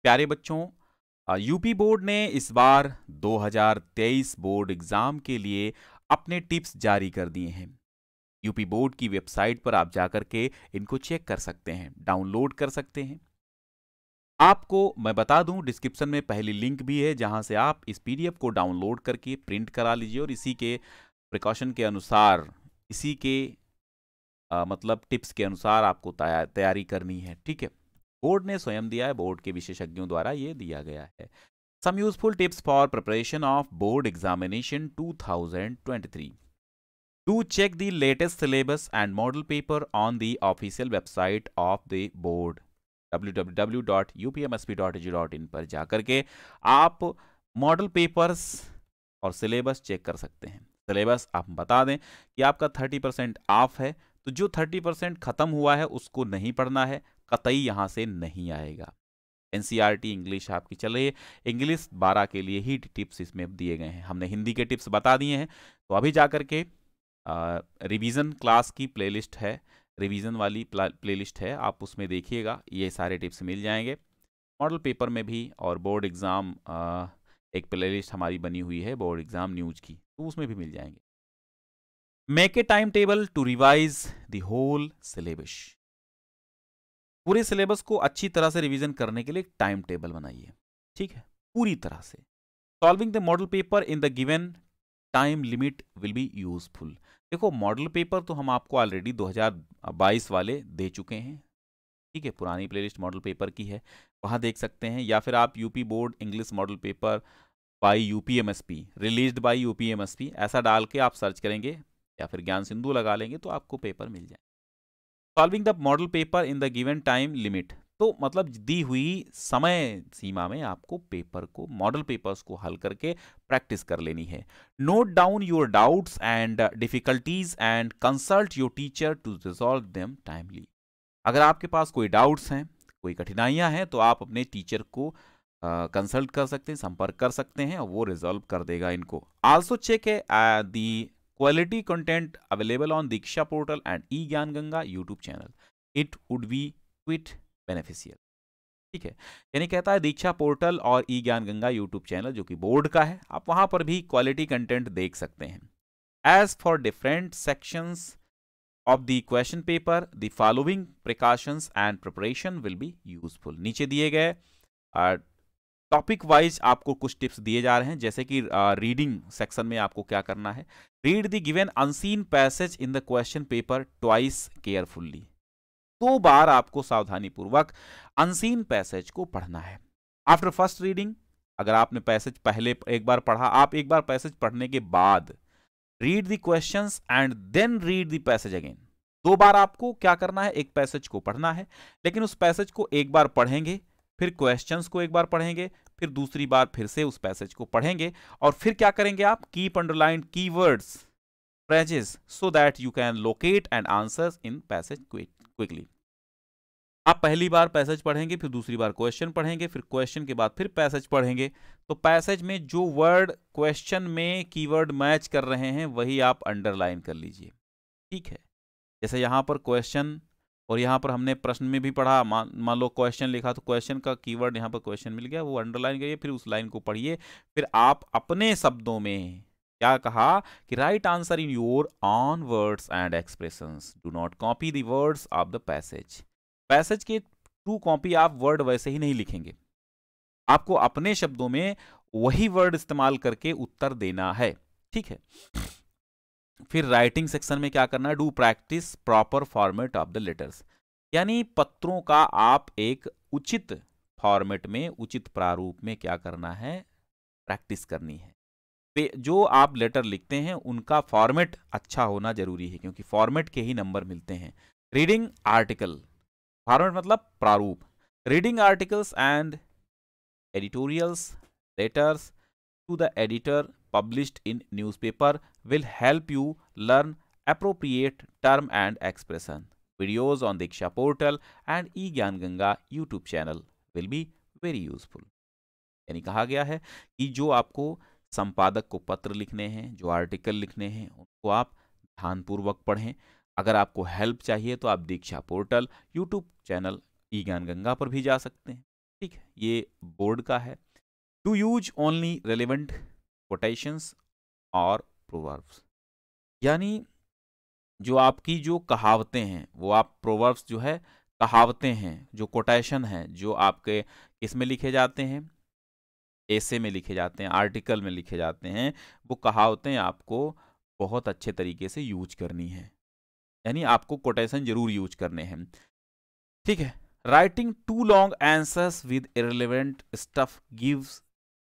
प्यारे बच्चों, UP board ने इस बार 2023 बोर्ड एग्जाम के लिए अपने टिप्स जारी कर दिए हैं। यूपी बोर्ड की वेबसाइट पर आप जाकर के इनको चेक कर सकते हैं, डाउनलोड कर सकते हैं। आपको मैं बता दूं, डिस्क्रिप्शन में पहली लिंक भी है जहां से आप इस पीडीएफ को डाउनलोड करके प्रिंट करा लीजिए और इसी के प्रिकॉशन के अनुसार, इसी के मतलब टिप्स के अनुसार आपको तैयारी करनी है। ठीक है, बोर्ड ने स्वयं दिया है, बोर्ड के विशेषज्ञों द्वारा ये दिया गया है। Some useful tips for preparation of board examination 2023. Do check the latest syllabus and model paper on the official website of the board www.upmsp.edu.in पर जाकर के आप मॉडल पेपर्स और सिलेबस चेक कर सकते हैं। सिलेबस आप बता दें कि आपका 30% ऑफ है, तो जो 30% खत्म हुआ है उसको नहीं पढ़ना है, कतई यहाँ से नहीं आएगा। एनसीईआरटी इंग्लिश आपकी चल रही है, इंग्लिश 12 के लिए ही टिप्स इसमें दिए गए हैं। हमने हिंदी के टिप्स बता दिए हैं, तो अभी जाकर के रिवीजन क्लास की प्लेलिस्ट है, रिवीजन वाली प्लेलिस्ट है, आप उसमें देखिएगा, ये सारे टिप्स मिल जाएंगे। मॉडल पेपर में भी और बोर्ड एग्ज़ाम एक प्लेलिस्ट हमारी बनी हुई है बोर्ड एग्ज़ाम न्यूज़ की, तो उसमें भी मिल जाएंगे। Make a time table to revise the whole syllabus. पूरे सिलेबस को अच्छी तरह से रिवीजन करने के लिए एक टाइम टेबल बनाइए, ठीक है, पूरी तरह से। Solving the model paper in the given time limit will be useful. देखो, मॉडल पेपर तो हम आपको ऑलरेडी 2022 वाले दे चुके हैं, ठीक है, पुरानी प्लेलिस्ट मॉडल पेपर की है, वहाँ देख सकते हैं। या फिर आप UP board English model paper by UPMSP, released by UPMSP ऐसा डाल के आप सर्च करेंगे या फिर ज्ञान सिंधु लगा लेंगे तो आपको पेपर मिल जाए। Solving the model paper in the given time limit, तो मतलब दी हुई समय सीमा में आपको पेपर को, मॉडल पेपर्स को हल करके प्रैक्टिस कर लेनी है। Note down your doubts and difficulties and consult your teacher to resolve them timely. अगर आपके पास कोई डाउट्स हैं, कोई कठिनाइयां हैं, तो आप अपने टीचर को कंसल्ट कर सकते हैं, संपर्क कर सकते हैं और वो रिजॉल्व कर देगा इनको। Also check the quality content available on Diksha portal and eGyanGanga YouTube channel. It would be quite beneficial. ठीक है, यानी कहता है दीक्षा पोर्टल और ई ज्ञान गंगा यूट्यूब चैनल जो कि बोर्ड का है, आप वहां पर भी क्वालिटी कंटेंट देख सकते हैं। As for different sections of the question paper the following precautions and preparation will be useful. नीचे दिए गए टॉपिक वाइज आपको कुछ टिप्स दिए जा रहे हैं, जैसे कि रीडिंग सेक्शन में आपको क्या करना है। Read the given unseen passage in the question paper twice carefully. 2 बार आपको सावधानी पूर्वक अनसीन पैसेज को पढ़ना है। आफ्टर फर्स्ट रीडिंग, अगर आपने पैसेज पहले एक बार पढ़ा, आप एक बार पैसेज पढ़ने के बाद read the questions and then read the passage again. 2 बार आपको क्या करना है, एक पैसेज को पढ़ना है, लेकिन उस पैसेज को एक बार पढ़ेंगे, फिर क्वेश्चंस को एक बार पढ़ेंगे, फिर दूसरी बार फिर से उस पैसेज को पढ़ेंगे, और फिर क्या करेंगे आप, keep underline keywords phrases so that you can locate and answers in passage quickly. आप पहली बार पैसेज पढ़ेंगे, फिर दूसरी बार क्वेश्चन पढ़ेंगे, फिर क्वेश्चन के बाद फिर पैसेज पढ़ेंगे, तो पैसेज में जो वर्ड क्वेश्चन में कीवर्ड मैच कर रहे हैं वही आप अंडरलाइन कर लीजिए, ठीक है। जैसे यहाँ पर क्वेश्चन और यहाँ पर हमने प्रश्न में भी पढ़ा, मान लो क्वेश्चन लिखा तो क्वेश्चन का कीवर्ड यहाँ पर क्वेश्चन मिल गया, वो अंडरलाइन करिए, फिर उस लाइन को पढ़िए, फिर आप अपने शब्दों में क्या कहा कि right answer in your on words and expressions, do not copy the words of the passage. Passage के टू कॉपी आप वर्ड वैसे ही नहीं लिखेंगे, आपको अपने शब्दों में वही वर्ड इस्तेमाल करके उत्तर देना है, ठीक है। फिर राइटिंग सेक्शन में क्या करना है, do practice proper format of the letters, यानी पत्रों का आप एक उचित फॉर्मेट में, उचित प्रारूप में क्या करना है, प्रैक्टिस करनी है। जो आप लेटर लिखते हैं उनका फॉर्मेट अच्छा होना जरूरी है, क्योंकि फॉर्मेट के ही नंबर मिलते हैं। रीडिंग आर्टिकल, फॉर्मेट मतलब प्रारूप। Reading articles and editorials letters to the editor published in newspaper will help you learn appropriate term and expression. Videos on Diksha portal and eGyanGanga YouTube channel will be very useful. यानी कहा गया है कि जो आपको संपादक को पत्र लिखने हैं, जो आर्टिकल लिखने हैं, उनको आप ध्यानपूर्वक पढ़ें। अगर आपको हेल्प चाहिए तो आप दीक्षा पोर्टल यूट्यूब चैनल eGyanGanga पर भी जा सकते हैं। ठीक है, ये बोर्ड का है। To use only relevant quotations और प्रोवर्ब्स, यानी जो आपकी जो कहावतें हैं वो आप प्रोवर्ब्स जो है कहावतें हैं, जो कोटेशन हैं जो आपके इसमें लिखे जाते हैं, ऐसे में लिखे जाते हैं, आर्टिकल में लिखे जाते हैं, वो कहावतें आपको बहुत अच्छे तरीके से यूज करनी है, यानी आपको कोटेशन जरूर यूज करने हैं। ठीक है, writing too long answers with irrelevant stuff gives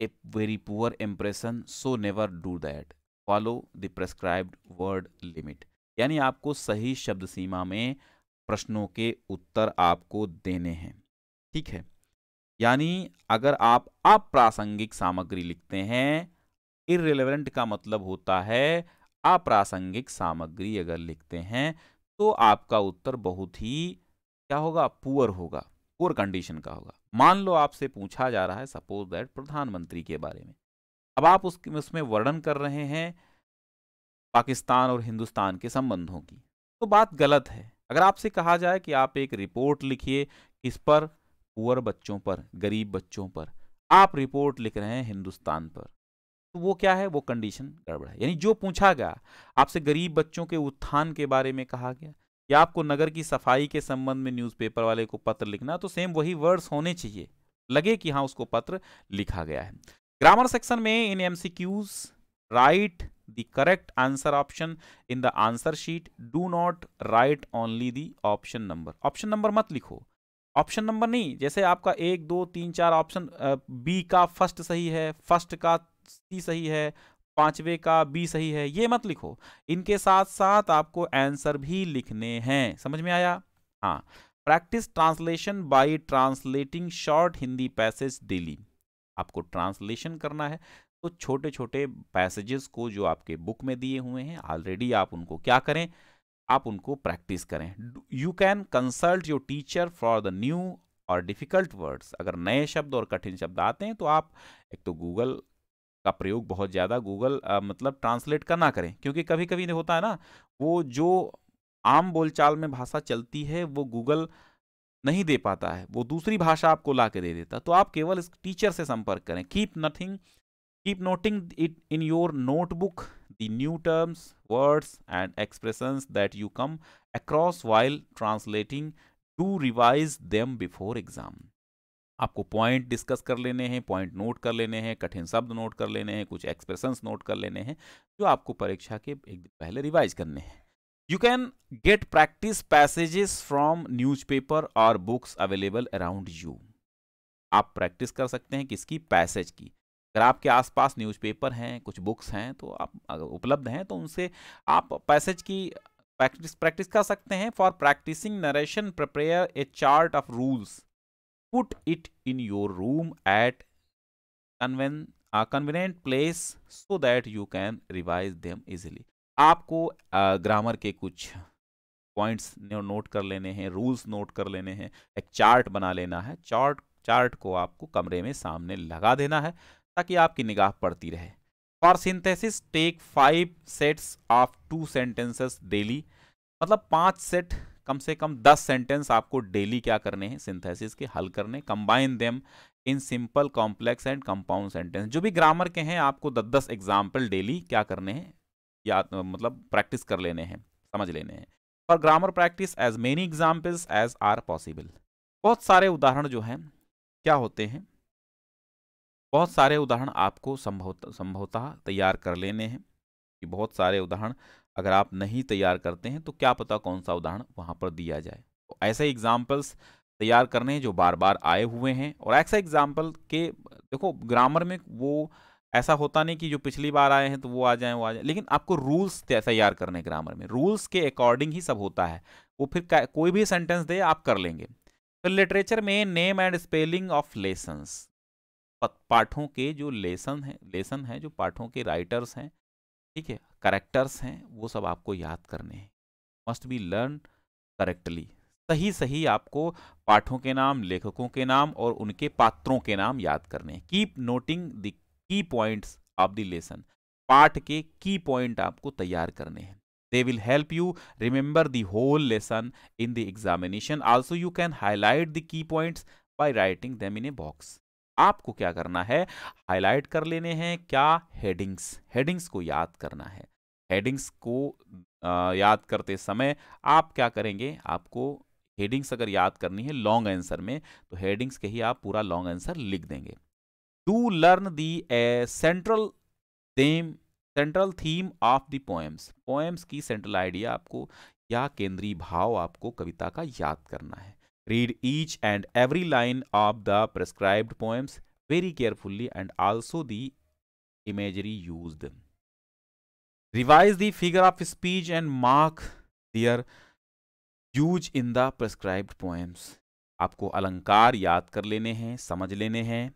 a very poor impression, so never do that, follow the prescribed word limit, यानी आपको सही शब्द सीमा में प्रश्नों के उत्तर आपको देने हैं। ठीक है, यानी अगर आप अप्रासंगिक सामग्री लिखते हैं, इररिलेवेंट का मतलब होता है अप्रासंगिक सामग्री अगर लिखते हैं तो आपका उत्तर बहुत ही क्या होगा, पुअर होगा, पुअर कंडीशन का होगा। मान लो आपसे पूछा जा रहा है सपोज दैट प्रधानमंत्री के बारे में, अब आप उसमें वर्णन कर रहे हैं पाकिस्तान और हिंदुस्तान के संबंधों की, तो बात गलत है। अगर आपसे कहा जाए कि आप एक रिपोर्ट लिखिए किस पर, पुअर बच्चों पर, गरीब बच्चों पर, आप रिपोर्ट लिख रहे हैं हिंदुस्तान पर, तो वो क्या है, वो कंडीशन गड़बड़ है। यानी जो पूछा गया आपसे गरीब बच्चों के उत्थान के बारे में कहा गया, या आपको नगर की सफाई के संबंध में न्यूज़पेपर वाले को पत्र लिखना, तो सेम वही वर्ड्स होने चाहिए, लगे कि हाँ उसको पत्र लिखा गया है। ग्रामर सेक्शन में in MCQs write the correct answer option in the answer sheet, do not write only the option number. Option number मत लिखो, ऑप्शन नंबर नहीं, जैसे आपका 1 2 3 4 ऑप्शन, बी का फर्स्ट सही है, फर्स्ट का सी सही है, पांचवे का बी सही है, ये मत लिखो। इनके साथ साथ आपको आंसर भी लिखने हैं। समझ में आया? हाँ। Practice translation bye translating short Hindi passage daily. आपको ट्रांसलेशन करना है तो छोटे छोटे पैसेजेस को जो आपके बुक में दिए हुए हैं ऑलरेडी, आप उनको क्या करें, आप उनको प्रैक्टिस करें। You can consult your teacher for the new और डिफिकल्ट वर्ड्स। अगर नए शब्द और कठिन शब्द आते हैं तो आप एक तो गूगल का प्रयोग बहुत ज़्यादा, गूगल मतलब ट्रांसलेट का ना करें, क्योंकि कभी कभी होता है ना, वो जो आम बोलचाल में भाषा चलती है वो गूगल नहीं दे पाता है, वो दूसरी भाषा आपको ला के दे देता। तो आप केवल इस टीचर से संपर्क करें। Keep noting it in your notebook the new terms, words and expressions that you come across while translating, do revise them before exam. आपको पॉइंट डिस्कस कर लेने हैं, पॉइंट नोट कर लेने हैं, कठिन शब्द नोट कर लेने हैं, कुछ एक्सप्रेशंस नोट कर लेने हैं जो आपको परीक्षा के एक दिन पहले रिवाइज करने हैं। You can get practice passages from newspaper और बुक्स अवेलेबल अराउंड यू। आप प्रैक्टिस कर सकते हैं किसकी, पैसेज की। अगर आपके आसपास न्यूज़पेपर हैं, कुछ बुक्स हैं तो आप अगर उपलब्ध हैं तो उनसे आप पैसेज की प्रैक्टिस कर सकते हैं। For practising narration prepare a chart of rules, put it in your room at convenient place so that you can revise them easily। आपको ग्रामर के कुछ पॉइंट्स नोट कर लेने हैं, रूल्स नोट कर लेने हैं, एक चार्ट बना लेना है। चार्ट को आपको कमरे में सामने लगा देना है ताकि आपकी निगाह पड़ती रहे। For synthesis take 5 sets of 2 sentences daily, मतलब 5 सेट, कम से कम 10 सेंटेंस आपको डेली क्या करने हैं, सिंथेसिस के हल करने। Combine them in simple, complex and compound sentence. जो भी ग्रामर के हैं आपको 10-10 एग्जाम्पल डेली क्या करने हैं, या मतलब प्रैक्टिस कर लेने हैं, समझ लेने हैं। For grammar practice as many examples as are possible. बहुत सारे उदाहरण जो हैं क्या होते हैं, बहुत सारे उदाहरण आपको संभवतः तैयार कर लेने हैं। कि बहुत सारे उदाहरण अगर आप नहीं तैयार करते हैं तो क्या पता कौन सा उदाहरण वहां पर दिया जाए। तो ऐसे एग्जाम्पल्स तैयार करने हैं जो बार बार आए हुए हैं। और ऐसे एग्जाम्पल के देखो ग्रामर में वो ऐसा होता नहीं कि जो पिछली बार आए हैं तो वो आ जाए, लेकिन आपको रूल्स तैयार करने, ग्रामर में रूल्स के अकॉर्डिंग ही सब होता है। वो फिर कोई भी सेंटेंस दे आप कर लेंगे। फिर लिटरेचर में name and spelling of lessons, पाठों के जो लेसन है, जो पाठों के राइटर्स हैं, ठीक है, करेक्टर्स हैं, वो सब आपको याद करने हैं। मस्ट बी लर्न करेक्टली, सही आपको पाठों के नाम, लेखकों के नाम और उनके पात्रों के नाम याद करने हैं। Keep noting the key points of the lesson, पाठ के की पॉइंट आपको तैयार करने हैं। They will help you remember the whole lesson in the examination. Also you can highlight the key points by writing them in a box. आपको क्या करना है, हाईलाइट कर लेने हैं क्या, हेडिंग्स को याद करना है। हेडिंग्स को याद करते समय आप क्या करेंगे, आपको हेडिंग्स अगर याद करनी है लॉन्ग आंसर में, तो हेडिंग्स के ही आप पूरा लॉन्ग आंसर लिख देंगे। To learn the central theme of the poems की सेंट्रल आइडिया आपको या केंद्रीय भाव आपको कविता का याद करना है। Read each and every line of the prescribed poems very carefully and also the imagery used. Revise the figure of speech and mark their use in the prescribed poems. आपको अलंकार याद कर लेने हैं, समझ लेने हैं,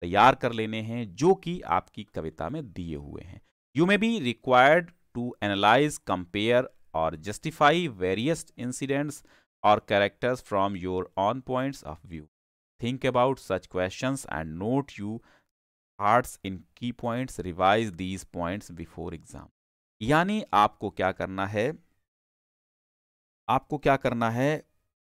तैयार कर लेने हैं जो कि आपकी कविता में दिए हुए हैं। You may be required to analyse, compare और जस्टिफाई वेरियस इंसिडेंट्स और characters from your own points of view. Think about such questions and note you thoughts in key points, revise these points before exam. यानी आपको क्या करना है,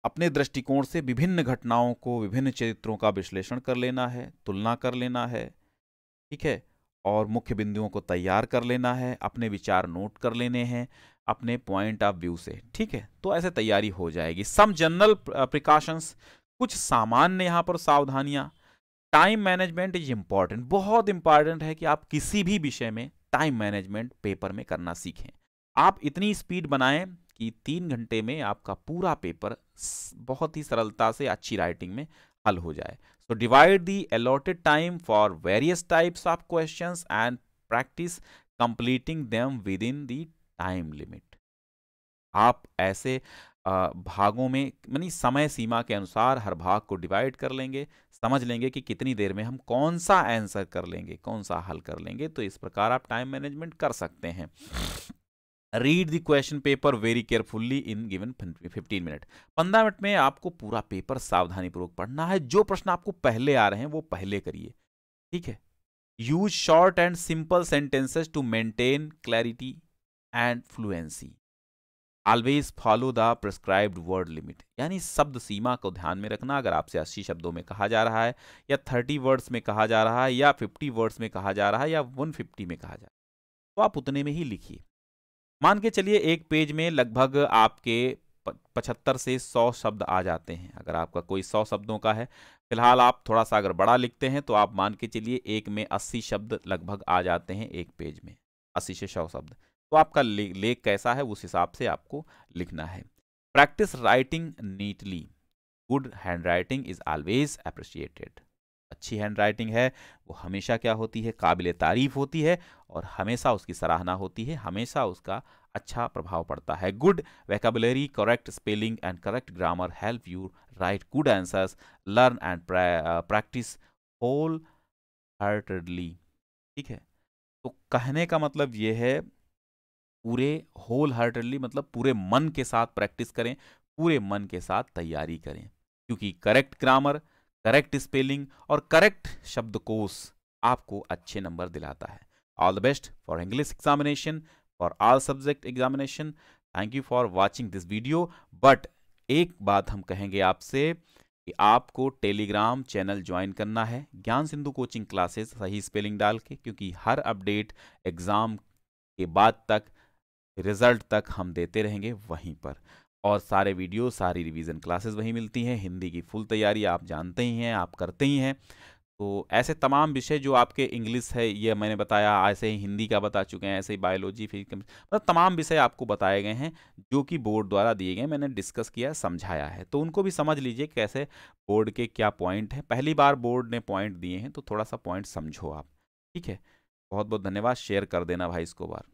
अपने दृष्टिकोण से विभिन्न घटनाओं को, विभिन्न चरित्रों का विश्लेषण कर लेना है, तुलना कर लेना है, ठीक है, और मुख्य बिंदुओं को तैयार कर लेना है, अपने विचार नोट कर लेने हैं अपने पॉइंट ऑफ व्यू से, ठीक है। तो ऐसे तैयारी हो जाएगी। सम जनरल प्रिकॉशंस, कुछ सामान्य यहाँ पर सावधानियां। टाइम मैनेजमेंट इज इंपॉर्टेंट, बहुत इंपॉर्टेंट है कि आप किसी भी विषय में टाइम मैनेजमेंट पेपर में करना सीखें। आप इतनी स्पीड बनाएं कि 3 घंटे में आपका पूरा पेपर बहुत ही सरलता से अच्छी राइटिंग में हल हो जाए। So divide the allotted time for various types of questions and practice completing them with in the time limit. आप ऐसे भागों में यानी समय सीमा के अनुसार हर भाग को डिवाइड कर लेंगे, समझ लेंगे कि कितनी देर में हम कौन सा आंसर कर लेंगे, कौन सा हल कर लेंगे। तो इस प्रकार आप टाइम मैनेजमेंट कर सकते हैं। Read the question paper very carefully in given 15 minute. 15 minute में आपको पूरा पेपर सावधानीपूर्वक पढ़ना है। जो प्रश्न आपको पहले आ रहे हैं वो पहले करिए, ठीक है। Use short and simple sentences to maintain clarity and fluency. Always follow the prescribed word limit, यानी शब्द सीमा को ध्यान में रखना। अगर आपसे 80 शब्दों में कहा जा रहा है, या 30 वर्ड्स में कहा जा रहा है, या 50 वर्ड्स में कहा जा रहा है, या 150 में कहा जा रहा है, तो आप उतने में ही लिखिए। मान के चलिए एक पेज में लगभग आपके 75 से 100 शब्द आ जाते हैं। अगर आपका कोई 100 शब्दों का है, फिलहाल आप थोड़ा सा अगर बड़ा लिखते हैं तो आप मान के चलिए एक में 80 शब्द लगभग आ जाते हैं एक पेज में, 80 से 100 शब्द। तो आपका लेख कैसा है उस हिसाब से आपको लिखना है। Practice writing neatly, good hand writing is always appreciated. अच्छी हैंड राइटिंग है वो हमेशा क्या होती है, काबिल तारीफ होती है, और हमेशा उसकी सराहना होती है, हमेशा उसका अच्छा प्रभाव पड़ता है। Good vocabulary, correct spelling and correct grammar help you write good answers, learn and practice wholeheartedly, ठीक है। तो कहने का मतलब ये है, पूरे होल हार्टेडली मतलब पूरे मन के साथ प्रैक्टिस करें, पूरे मन के साथ तैयारी करें, क्योंकि करेक्ट ग्रामर, करेक्ट स्पेलिंग और करेक्ट शब्दकोश आपको अच्छे नंबर दिलाता है। All the best for English examination, for all subject examination. Thank you for watching this video. But एक बात हम कहेंगे आपसे कि आपको टेलीग्राम चैनल ज्वाइन करना है, ज्ञान सिंधु कोचिंग क्लासेस, सही स्पेलिंग डाल के, क्योंकि हर अपडेट एग्जाम के बाद तक, रिजल्ट तक हम देते रहेंगे वहीं पर, और सारे वीडियो, सारी रिवीजन क्लासेस वहीं मिलती हैं। हिंदी की फुल तैयारी आप जानते ही हैं, आप करते ही हैं। तो ऐसे तमाम विषय जो आपके इंग्लिश है ये मैंने बताया, ऐसे ही हिंदी का बता चुके हैं, ऐसे ही बायोलॉजी, फिजिक्स, मतलब तमाम विषय आपको बताए गए हैं जो कि बोर्ड द्वारा दिए गए, मैंने डिस्कस किया, समझाया है। तो उनको भी समझ लीजिए कैसे बोर्ड के क्या पॉइंट हैं। पहली बार बोर्ड ने पॉइंट दिए हैं तो थोड़ा सा पॉइंट समझो आप, ठीक है। बहुत बहुत धन्यवाद। शेयर कर देना भाई इसको बार।